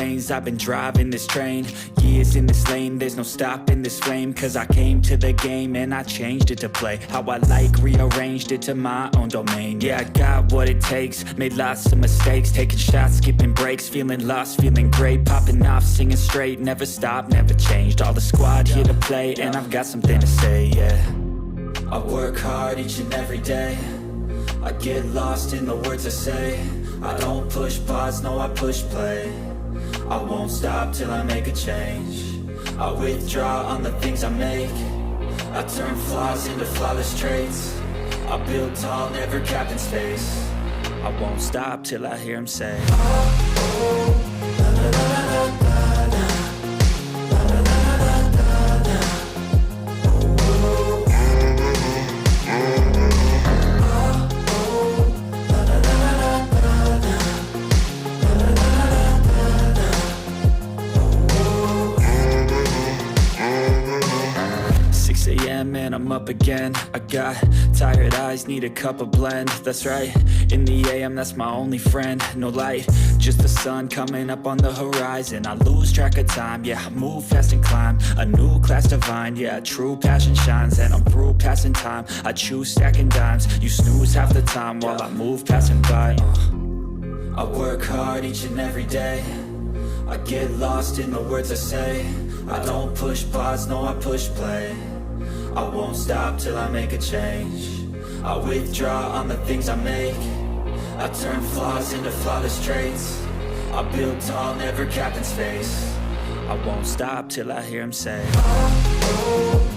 veins, I've been driving this train. Years in this lane, there's no stopping this flame. Cause I came to the game and I changed it to play how I like, rearranged it to my own domain. Yeah, I got what it takes, made lots of mistakes, taking shots, skipping breaks, feeling lost, feeling great, popping off, singing straight, never stopped, never changed. All the squad here to play, and I've got something to say, yeah. I work hard each and every day, I get lost in the words I say. I don't push pause, no I push play. I won't stop till I make a change. I withdraw on the things I make. I turn flaws into flawless traits. I build tall, never capped in space. I won't stop till I hear him say, oh, oh, la, la, la, la, la, la. And I'm up again. I got tired eyes, need a cup of blend. That's right, in the AM, that's my only friend. No light, just the sun coming up on the horizon. I lose track of time, yeah, I move fast and climb a new class divine, yeah, true passion shines. And I'm through passing time, I choose stacking dimes. You snooze half the time while I move passing by. I work hard each and every day, I get lost in the words I say. I don't push pause, no I push play. I won't stop till I make a change. I withdraw on the things I make. I turn flaws into flawless traits. I build tall, never capped in space. I won't stop till I hear him say, oh, oh.